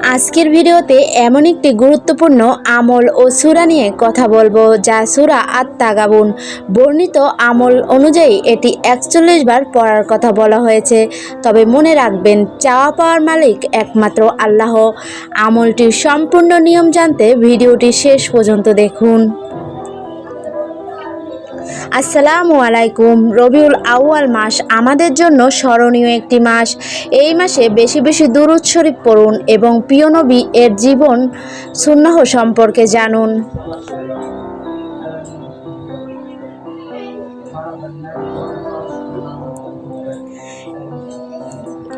আজকের ভিডিওতে এমন একটি গুরুত্বপূর্ণ আমল ও সূরা নিয়ে কথা বলবো যা সূরা আত-তাগাবুন। বর্ণিত আমল অনুযায়ী এটি ৪১ বার পড়ার কথা বলা হয়েছে। তবে মনে রাখবেন, চাওয়া পাওয়ার মালিক একমাত্র আল্লাহ। আমলটির সম্পূর্ণ নিয়ম জানতে ভিডিওটি শেষ পর্যন্ত দেখুন। আসসালামু আলাইকুম। রবিউল আউয়াল মাস আমাদের জন্য স্মরণীয় একটি মাস। এই মাসে বেশি বেশি দুরূদ শরীফ পড়ুন এবং প্রিয় নবী এর জীবন সুন্নাহ সম্পর্কে জানুন।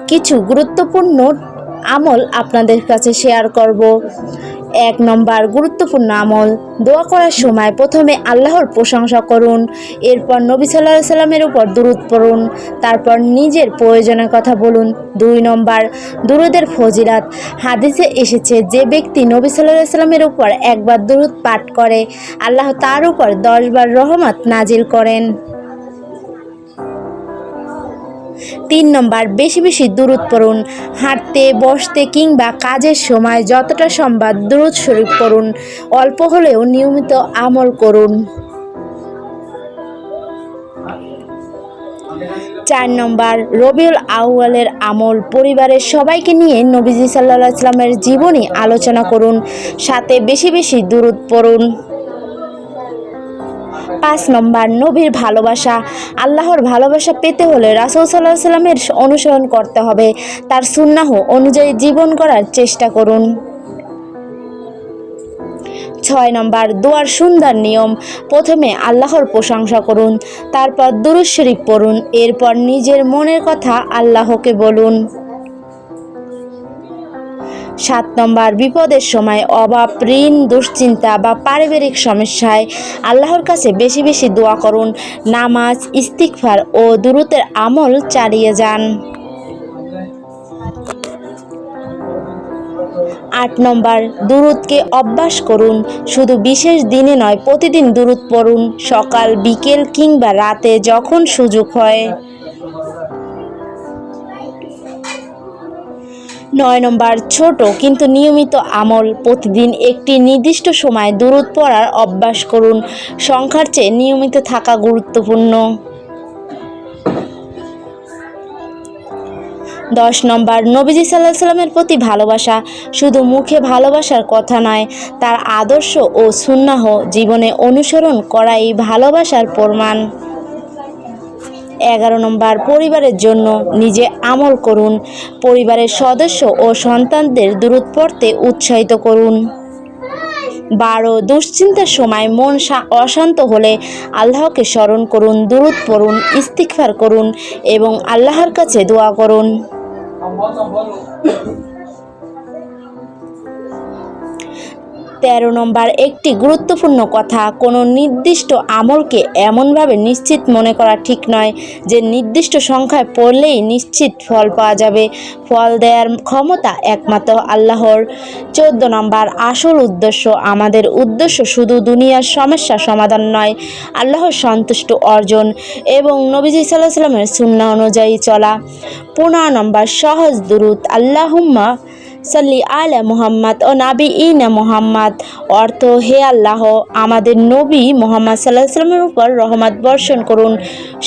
কিছু গুরুত্বপূর্ণ আমল আপনাদের কাছে শেয়ার করব। ১ নম্বর গুরুত্বপূর্ণ আমল, দোয়া করার সময় প্রথমে আল্লাহর প্রশংসা করুন, এরপর নবী সাল্লাল্লাহু আলাইহি সাল্লামের উপর দুরূদ পড়ুন, তারপর নিজের প্রয়োজনের কথা বলুন। ২ নম্বর দুরূদের ফজিলত। হাদিসে এসেছে, যে ব্যক্তি নবী সাল্লাল্লাহু আলাইহি সাল্লামের উপর একবার দুরূদ পাঠ করে, আল্লাহ তার উপর ১০ বার রহমত নাজিল করেন। ৩ নম্বর বেশি বেশি দুরূদ পড়ুন। হাঁটতে, বসতে কিংবা কাজের সময় যতটা সম্ভব দুরূদ শরীফ পড়ুন। অল্প হলেও নিয়মিত আমল করুন। ৪ নম্বর রবিউল আউয়ালের আমল, পরিবারের সবাইকে নিয়ে নবীজি সাল্লাল্লাহু আলাইহি সাল্লামের জীবনী আলোচনা করুন, সাথে বেশি বেশি দুরূদ পড়ুন। ৫ নম্বর নবীর ভালোবাসা। আল্লাহর ভালোবাসা পেতে হলে রাসূল সাল্লাল্লাহু আলাইহি সাল্লামের অনুসরণ করতে হবে, তার সুন্নাহ অনুযায়ী জীবন করার চেষ্টা করুন। ৬ নম্বর দোয়ার সুন্দর নিয়ম। প্রথমে আল্লাহর প্রশংসা করুন, তারপর দুরূদ শরীফ পড়ুন, এরপর নিজের মনের কথা আল্লাহকে বলুন। ৭ নম্বর বিপদের সময়, অভাব, ঋণ, দুশ্চিন্তা বা পারিবারিক সমস্যায় আল্লাহর কাছে বেশি বেশি দোয়া করুন। নামাজ, ইস্তিগফার ও দুরূদের আমল চালিয়ে যান। ৮ নম্বর দুরূদকে অভ্যাস করুন। শুধু বিশেষ দিনে নয়, প্রতিদিন দুরূদ পড়ুন, সকাল, বিকেল কিংবা রাতে যখন সুযোগ হয়। ৯ নম্বর ছোট কিন্তু নিয়মিত আমল। প্রতিদিন একটি নির্দিষ্ট সময় দুরূদ পড়ার অভ্যাস করুন। সংখ্যার চেয়ে নিয়মিত থাকা গুরুত্বপূর্ণ। ১০ নম্বর নবীজি সাল্লাল্লাহু আলাইহি সাল্লামের প্রতি ভালোবাসা। শুধু মুখে ভালোবাসার কথা নয়, তার আদর্শ ও সুন্নাহ জীবনে অনুসরণ করাই ভালোবাসার প্রমাণ। ১১ নম্বর পরিবারের জন্য নিজে আমল করুন। পরিবারের সদস্য ও সন্তানদের দুরূদ পড়তে উৎসাহিত করুন। ১২ দুশ্চিন্তার সময় মন অশান্ত হলে আল্লাহকে স্মরণ করুন, দুরূদ পড়ুন, ইস্তিগফার করুন এবং আল্লাহর কাছে দোয়া করুন। ১৩ নম্বর একটি গুরুত্বপূর্ণ কথা, কোনো নির্দিষ্ট আমলকে এমনভাবে নিশ্চিত মনে করা ঠিক নয় যে নির্দিষ্ট সংখ্যায় পড়লেই নিশ্চিত ফল পাওয়া যাবে। ফল দেওয়ার ক্ষমতা একমাত্র আল্লাহর। ১৪ নম্বর আসল উদ্দেশ্য। আমাদের উদ্দেশ্য শুধু দুনিয়ার সমস্যা সমাধান নয়, আল্লাহর সন্তুষ্ট অর্জন এবং নবীজি সাল্লাল্লাহু আলাইহি সাল্লামের সুন্নাহ অনুযায়ী চলা। ১৫ নম্বর সহজ দুরূদ। আল্লাহুম্মা সাল্লি আলা মুহাম্মাদ ও নাবিয়িনা মুহাম্মাদ। অর্থ, হে আল্লাহ, আমাদের নবী মুহাম্মদ সাল্লাল্লাহু আলাইহি সাল্লামের উপর রহমত বর্ষণ করুন।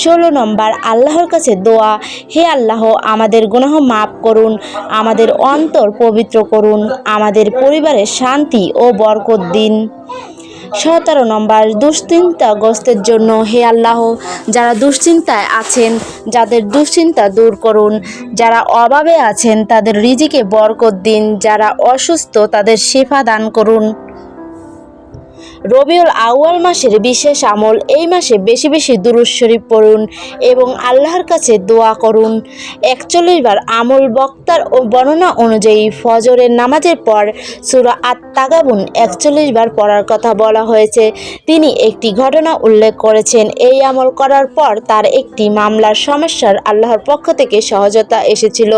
১৬ নম্বর আল্লাহর কাছে দোয়া। হে আল্লাহ, আমাদের গুনাহ মাফ করুন, আমাদের অন্তর পবিত্র করুন, আমাদের পরিবারে শান্তি ও বরকত দিন। ১৭ নম্বর দুশ্চিন্তাগ্রস্তের জন্য। হে আল্লাহ, যারা দুশ্চিন্তায় আছেন যাদের দুশ্চিন্তা দূর করুন, যারা অভাবে আছেন তাদের রিজিকে বরকত দিন, যারা অসুস্থ তাদের শিফা দান করুন। রবিউল আউয়াল মাসের বিশেষ আমল, এই মাসে বেশি বেশি দুরূদ শরীফ পড়ুন এবং আল্লাহর কাছে দোয়া করুন। ৪১ বার আমল। বক্তার ও বর্ণনা অনুযায়ী ফজরের নামাজের পর সূরা আত-তাগাবুন ৪১ বার পড়ার কথা বলা হয়েছে। তিনি একটি ঘটনা উল্লেখ করেছেন, এই আমল করার পর তার একটি মামলার সমস্যার আল্লাহর পক্ষ থেকে সহজতা এসেছিল।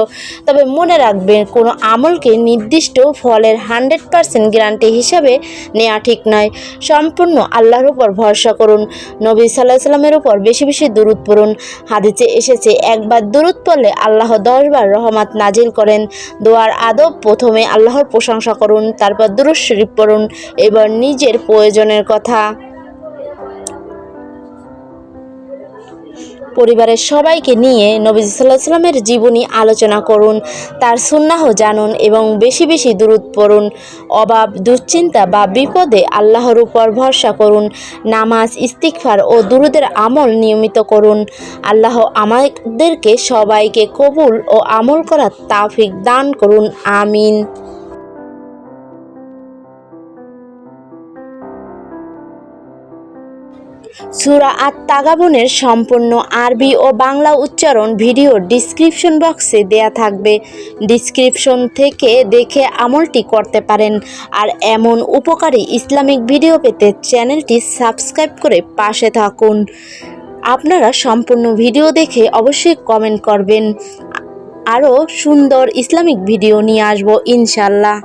তবে মনে রাখবেন, কোনো আমলকে নির্দিষ্ট ফলের 100% গ্যারান্টি হিসাবে নেওয়া ঠিক নয়। সম্পূর্ণ আল্লাহর উপর ভরসা করুন। নবী সাল্লাল্লাহু আলাইহি সাল্লামের উপর বেশি বেশি দুরূদ পড়ুন। হাদিসে এসেছে একবার দুরূদ পড়লে আল্লাহ 10 বার রহমত নাজিল করেন। দোয়ার আদব, প্রথমে আল্লাহর প্রশংসা করুন, তারপর দুরূদ শরীফ পড়ুন। এবার নিজের প্রয়োজনের কথা পরিবারের সবাইকে নিয়ে নবী সাল্লাল্লাহু আলাইহি সাল্লামের জীবনী আলোচনা করুন, তার সুন্নাহ জানুন এবং বেশি বেশি দুরূদ পড়ুন। অভাব, দুশ্চিন্তা বা বিপদে আল্লাহর উপর ভরসা করুন। নামাজ, ইস্তিগফার ও দুরূদের আমল নিয়মিত করুন। আল্লাহ আমাদেরকে সবাইকে কবুল ও আমল করার তৌফিক দান করুন। আমিন। সূরা আত-তাগাবুনের সম্পূর্ণ আরবি ও বাংলা উচ্চারণ ভিডিও ডিসক্রিপশন বক্সে দেয়া থাকবে। ডিসক্রিপশন থেকে দেখে আমলটি করতে পারেন। আর এমন উপকারী ইসলামিক ভিডিও পেতে চ্যানেলটি সাবস্ক্রাইব করে পাশে থাকুন। আপনারা সম্পূর্ণ ভিডিও দেখে অবশ্যই কমেন্ট করবেন। আরও সুন্দর ইসলামিক ভিডিও নিয়ে আসবো ইনশাল্লাহ।